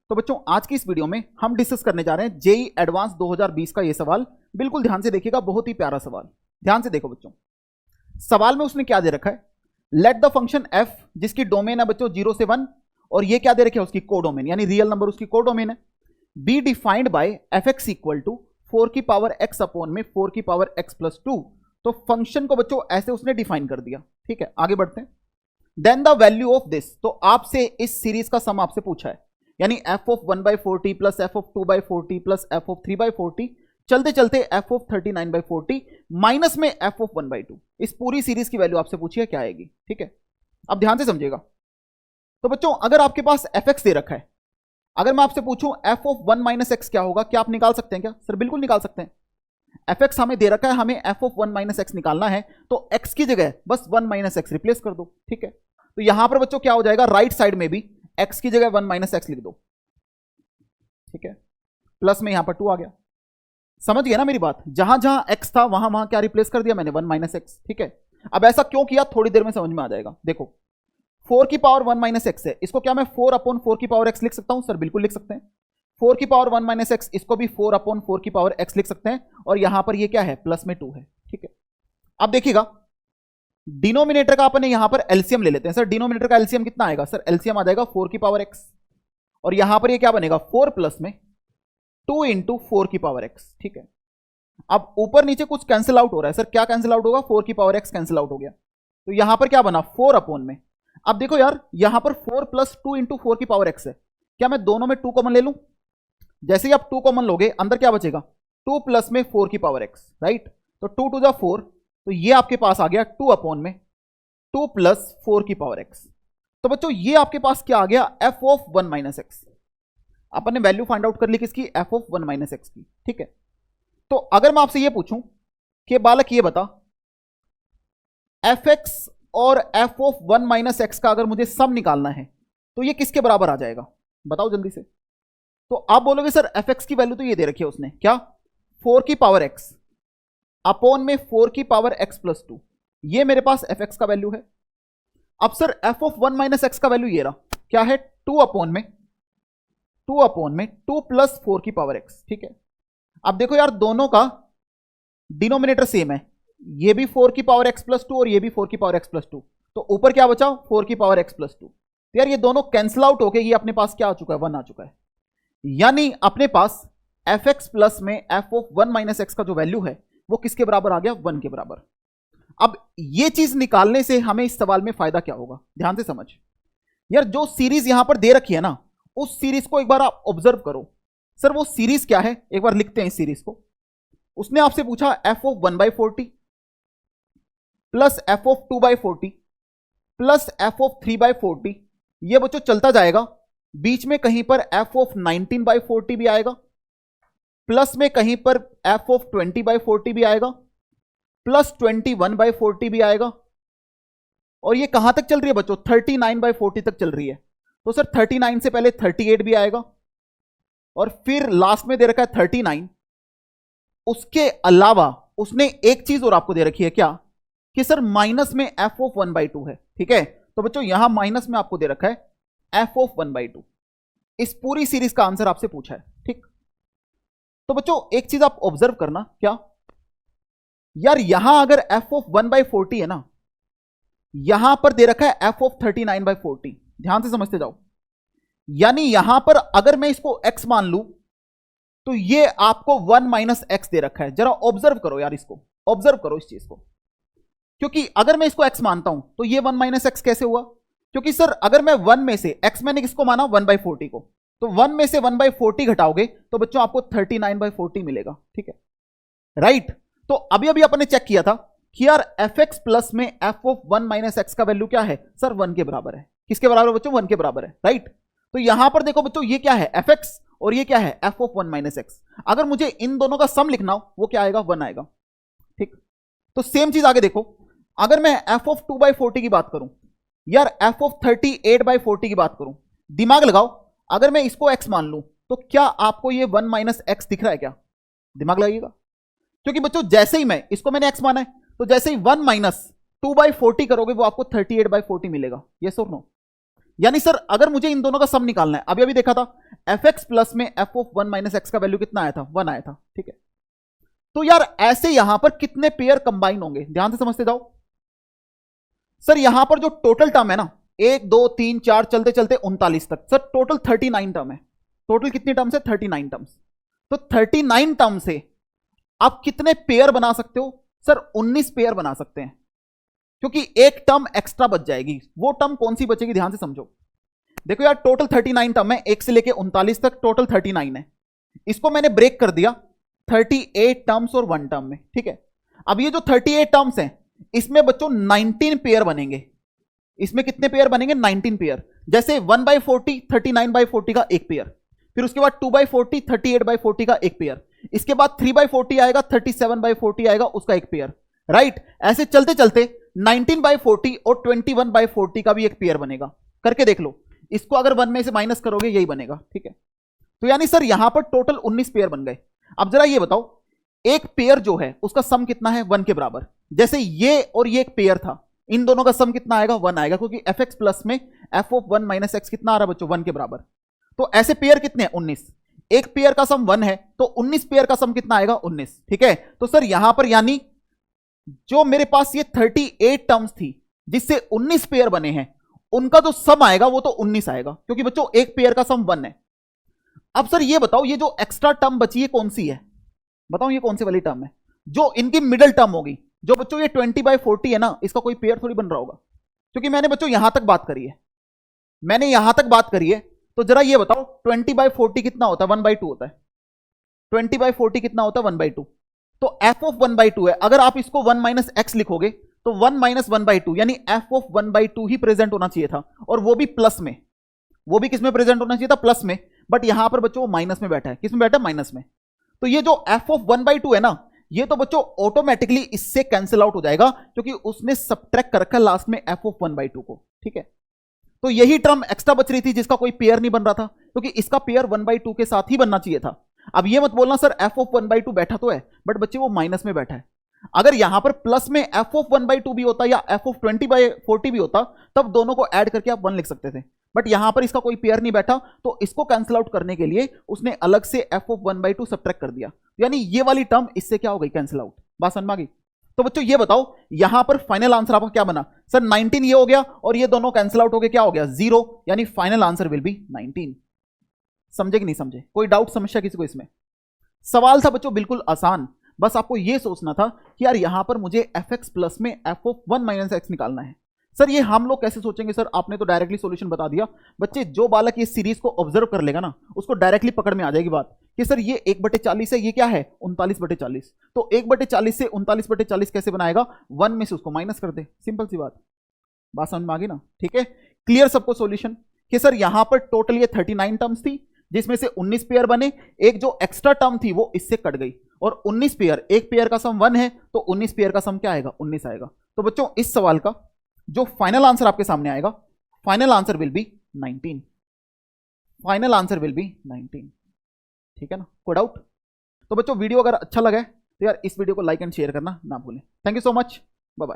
तो बच्चों आज की इस वीडियो में हम डिस्कस करने जा रहे हैं जेई एडवांस 2020 का ये सवाल। बिल्कुल ध्यान से देखिएगा, बहुत ही प्यारा सवाल। ध्यान से देखो बच्चों, सवाल में उसने क्या दे रखा है, लेट द फंक्शन एफ जिसकी डोमेन है बच्चों 0 से 1 और ये क्या दे रखे है उसकी कोडोमेन यानी रियल नंबर उसकी कोडोमेन है, be defined by f x equal to 4 की पावर एक्स अपॉन में 4 की पावर एक्स प्लस 2। तो फंक्शन को बच्चों ऐसे उसने डिफाइन कर दिया। ठीक है, आगे बढ़ते हैं। Then the value of this, तो आपसे इस सीरीज का सम आपसे पूछा है, यानी F of 1/40 plus F of 2/40 plus F of 3/40 चलते चलते एफ ऑफ 39/40 माइनस में एफ ऑफ 1/2। इस पूरी सीरीज की वैल्यू आपसे पूछी है क्या आएगी। ठीक है, अब ध्यान से समझिएगा। तो बच्चों अगर आपके पास एफ एक्स दे रखा है, अगर मैं आपसे पूछूं एफ ऑफ 1 माइनस एक्स क्या होगा, क्या आप निकाल सकते हैं क्या? सर बिल्कुल निकाल सकते हैं। एफ एक्स हमें दे रखा है, हमें एफ ऑफ 1 माइनस एक्स निकालना है, तो एक्स की जगह बस 1 माइनस एक्स रिप्लेस कर दो। ठीक है, तो यहां पर बच्चों क्या हो जाएगा, राइट साइड में भी एक्स की जगह 1 माइनस एक्स लिख दो। ठीक है, प्लस में यहां पर 2 आ गया। समझ गए ना मेरी बात, जहां जहां एक्स था वहां वहां क्या रिप्लेस कर दिया मैंने, 1 माइनस एक्स। ठीक है, अब ऐसा क्यों किया थोड़ी देर में समझ में आ जाएगा। देखो 4 की पावर 1 माइनस एक्स है, इसको क्या मैं 4 अपॉन 4 की पावर एक्स लिख सकता हूं? सर बिल्कुल लिख सकते हैं। 4 की पावर 1 माइनस एक्स, इसको भी 4 अपॉन 4 की पावर एक्स लिख सकते हैं, और यहां पर ये क्या है, प्लस में 2 है। ठीक है, अब देखिएगा डिनोमिनेटर का अपन यहां पर एलसीएम ले लेते हैं। सर डिनोमिनेटर का एलसीएम कितना आएगा? सर एलसीएम आ जाएगा 4 की पावर एक्स, और यहां पर ये क्या बनेगा 4 प्लस में 2 इंटू 4 की पावर एक्स। ठीक है, अब ऊपर नीचे कुछ कैंसिल आउट हो रहा है। सर क्या कैंसिल आउट होगा? 4 की पावर एक्स कैंसिल आउट हो गया, तो यहां पर क्या बना 4 अपॉन में। अब देखो यार यहां पर 4 प्लस 2 इंटू 4 की पावर एक्स है, क्या मैं दोनों में 2 कॉमन ले लूं? जैसे ही आप 2 कॉमन लोगे अंदर क्या बचेगा, 2 प्लस में 4 की पावर एक्स, राइट। तो 2 टू जा 4, तो ये आपके पास आ गया 2 अपॉन में 2 प्लस 4 की पावर एक्स। तो बच्चों ये आपके पास क्या आ गया, एफ ऑफ 1 माइनस एक्स। अपन ने वैल्यू फाइंड आउट कर ली किसकी, एफ ऑफ 1 माइनस एक्स की। ठीक है, तो अगर मैं आपसे ये पूछूं कि बालक ये बता एफ एक्स और एफ ऑफ 1 माइनस एक्स का अगर मुझे सम निकालना है तो ये किसके बराबर आ जाएगा, बताओ जल्दी से। तो आप बोलोगे सर एफ एक्स की वैल्यू तो ये दे रखी है उसने, क्या 4 की पावर एक्स अपॉन में 4 की पावर एक्स प्लस 2, ये मेरे पास एफ एक्स का वैल्यू है। अब sir F of 1 minus x का वैल्यू ये रहा, क्या है 2 अपॉन में 2 प्लस 4 की पावर एक्स। ठीक है, अब देखो यार दोनों का डिनोमिनेटर सेम है, ये भी 4 की पावर एक्स प्लस 2 और ये भी 4 की पावर एक्स प्लस 2, तो ऊपर क्या बचा 4 की पावर एक्स प्लस 2। तो यार ये दोनों कैंसिल आउट होके ये अपने पास क्या आ चुका है, 1 आ चुका है। यानी अपने पास एफ एक्स प्लस में एफ ऑफ 1 माइनस एक्स का जो वैल्यू है वो किसके बराबर आ गया, 1 के बराबर। अब ये चीज निकालने से हमें इस सवाल में फायदा क्या होगा, ध्यान से समझ। यार जो सीरीज यहां पर दे रखी है ना, उस सीरीज को एक बार आप ऑब्जर्व करो। सर वो सीरीज क्या है, एक बार लिखते हैं इस सीरीज को। उसने आपसे पूछा F of 1/40 plus F of 2/40 plus F of 3/40, ये बच्चों चलता जाएगा, बीच में कहीं पर एफ ऑफ 19/40 भी आएगा, प्लस में कहीं पर एफ ऑफ 20/40 भी आएगा, प्लस 21/40 भी आएगा, और ये कहां तक चल रही है बच्चों, 39/40 तक चल रही है। तो सर 39 से पहले 38 भी आएगा, और फिर लास्ट में दे रखा है 39। उसके अलावा उसने एक चीज और आपको दे रखी है, क्या कि सर माइनस में एफ ऑफ 1/2 है। ठीक है, तो बच्चों यहां माइनस में आपको दे रखा है एफ ऑफ 1/2। इस पूरी सीरीज का आंसर आपसे पूछा है। ठीक, तो बच्चों एक चीज आप ऑब्जर्व करना, क्या यार यहां अगर एफ ऑफ 1/40 है ना, यहां पर दे रखा है एफ ऑफ 39/40, ध्यान से समझते जाओ। यानी यहां पर अगर मैं इसको x मान लूं तो ये आपको 1 माइनस एक्स दे रखा है। जरा ऑब्जर्व करो यार, इसको ऑब्जर्व करो इस चीज को, क्योंकि अगर मैं इसको x मानता हूं तो ये 1 माइनस एक्स कैसे हुआ, क्योंकि सर अगर मैं 1 में से x मैंने किसको माना 1/40 को, तो 1 में से 1/40 घटाओगे तो बच्चों आपको 39/40 मिलेगा। ठीक है, राइट। तो अभी अभी अपने चेक किया था कि यार एफ एक्स प्लस में एफ ऑफ 1 माइनस एक्स का वैल्यू क्या है, सर 1 के बराबर है। किसके बराबर बच्चों, 1 के बराबर है, राइट। तो यहां पर देखो बच्चों ये क्या है एफ एक्स और ये क्या है एफ ऑफ 1 माइनस एक्स। अगर मुझे इन दोनों का सम लिखना हो वो क्या आएगा, 1 आएगा। ठीक, तो सेम चीज आगे देखो, अगर मैं एफ ऑफ 2/40 की बात करूं, यार एफ ऑफ 38/40 की बात करूं, दिमाग लगाओ, अगर मैं इसको x मान लूं तो क्या आपको ये 1 माइनस एक्स दिख रहा है क्या, दिमाग लगाइएगा। क्योंकि बच्चों जैसे ही मैं इसको मैंने x माना है, तो जैसे ही 1 माइनस 2/40 करोगे वो आपको 38/40 मिलेगा, यस और नो। यानी सर अगर मुझे इन दोनों का सम निकालना है, अभी अभी देखा था एफ एक्स प्लस में एफ ऑफ 1 माइनस एक्स का वैल्यू कितना आया था, 1 आया था, ठीक है। तो यार ऐसे यहां पर कितने पेयर कंबाइन होंगे, ध्यान से समझते जाओ। सर यहां पर जो टोटल टर्म है ना, 1 2 3 4 चलते चलते 39 तक, सर टोटल 39 टर्म है। टोटल कितनी टर्म्स है, 39 टर्म्स। तो 39 टर्म से आप कितने पेयर बना सकते हो, सर 19 पेयर बना सकते हैं, क्योंकि एक टर्म एक्स्ट्रा बच जाएगी। वो टर्म कौन सी बचेगी, ध्यान से समझो। देखो यार टोटल 39 टर्म है, 1 से लेके 39 तक टोटल 39 है। इसको मैंने ब्रेक कर दिया 38 टर्म्स और 1 टर्म में, ठीक है। अब ये जो 38 टर्म्स हैं इसमें बच्चों 19 पेयर बनेंगे। इसमें कितने पेयर बनेंगे, 19 पेयर। जैसे 1/40 39/40 का एक पेयर, फिर उसके बाद 2/40 38/40 का एक पेयर, इसके बाद 3/40 आएगा 37/40 आएगा उसका एक पेयर, राइट। ऐसे चलते चलते 19/40 और 21/40 का भी एक पेयर बनेगा। करके देख लो, इसको अगर 1 में से माइनस करोगे यही बनेगा, ठीक है। तो यानी सर यहां पर टोटल 19 पेयर बन गए। अब जरा ये बताओ, एक पेयर जो है उसका सम कितना है, 1 के बराबर। जैसे ये और ये एक पेयर था, इन दोनों का सम कितना आएगा, 1 आएगा, क्योंकि एफ एक्स प्लस में एफ ऑफ 1 माइनस एक्स कितना आ रहा है बच्चों, 1 के बराबर। तो ऐसे पेयर कितने हैं, 19। एक पेयर का सम 1 है तो 19 पेयर का सम कितना आएगा, 19, ठीक है। तो सर यहां पर यानी जो मेरे पास ये 38 टर्म्स थी जिससे 19 पेयर बने हैं, उनका जो सम आएगा वो तो 19 आएगा, क्योंकि बच्चों एक पेयर का सम 1 है। अब सर ये बताओ, ये जो एक्स्ट्रा टर्म बची है कौन सी है, बताओ ये कौन सी वाली टर्म है, जो इनकी मिडल टर्म होगी। जो बच्चों ये 20/40 है ना, इसका कोई पेयर थोड़ी बन रहा होगा, क्योंकि मैंने बच्चों यहां तक बात करी है, मैंने यहां तक बात करी है। तो जरा ये बताओ 20/40 कितना होता है, 1/2 होता है। 20/40 कितना होता है, 1/2। तो एफ ऑफ 1/2 है, अगर आप इसको 1 माइनस एक्स लिखोगे तो 1 माइनस 1/2 यानी एफ ऑफ 1/2 ही प्रेजेंट होना चाहिए था, और वो भी प्लस में। वो भी किस में प्रेजेंट होना चाहिए था, प्लस में। बट यहां पर बच्चों माइनस में बैठा है, किस में बैठा है, माइनस में। तो ये जो एफ ऑफ 1/2 है ना, ये तो बच्चों ऑटोमेटिकली इससे कैंसिल आउट हो जाएगा, क्योंकि उसने सबट्रैक्ट कर रखा लास्ट में एफ ऑफ 1/2 को, ठीक है। तो यही टर्म एक्स्ट्रा बच रही थी जिसका कोई पेयर नहीं बन रहा था, क्योंकि इसका पेयर 1/2 के साथ ही बनना चाहिए था। अब ये मत बोलना सर एफ ऑफ 1/2 बैठा तो है, बट बच्चे वो माइनस में बैठा है। अगर यहां पर प्लस में एफ ऑफ 1/2 भी होता या एफ ऑफ 20/40 भी होता, तब दोनों को ऐड करके आप 1 लिख सकते थे। बट यहां पर इसका कोई पेयर नहीं बैठा, तो इसको कैंसिल आउट करने के लिए उसने अलग से एफ ऑफ 1/2 सब्ट्रैक्ट कर दिया, यानी ये वाली टर्म इससे क्या हो गई, कैंसिल आउट। बात समझ में आ गई। तो बच्चों ये बताओ यहां पर फाइनल आंसर आपका क्या बना, सर 19 ये हो गया और ये दोनों कैंसिल आउट हो गए, क्या हो गया, 0, यानी फाइनल आंसर विल बी 19। समझे कि नहीं समझे, कोई डाउट समस्या किसी को इसमें। सवाल था बच्चों बिल्कुल आसान, बस आपको यह सोचना था कि यार यहां पर मुझे एफ एक्स प्लस में एफ ऑफ 1 माइनस एक्स निकालना है। सर ये हम लोग कैसे सोचेंगे, सर आपने तो डायरेक्टली सॉल्यूशन बता दिया। बच्चे जो बालक ये सीरीज को ऑब्जर्व कर लेगा ना, उसको डायरेक्टली पकड़ में आ जाएगी बात कि सर ये 1/40 है, ये क्या है 39/40। तो 1/40 से 39/40 कैसे बनाएगा, 1 में से उसको माइनस कर दे, सिंपल सी बात समझ में आ गई ना, ठीक है। क्लियर सबको सॉल्यूशन कि सर यहां पर टोटल ये 39 टर्म्स थी जिसमें से 19 पेयर बने, एक जो एक्स्ट्रा टर्म थी वो इससे कट गई, और 19 पेयर, एक पेयर का सम 1 है तो 19 पेयर का सम क्या आएगा, 19 आएगा। तो बच्चों इस सवाल का जो फाइनल आंसर आपके सामने आएगा, final answer will be 19। Final answer will be 19, ठीक है ना, कोई डाउट। तो बच्चों वीडियो अगर अच्छा लगा है तो यार इस वीडियो को लाइक एंड शेयर करना ना भूलें। Thank you so much, bye bye.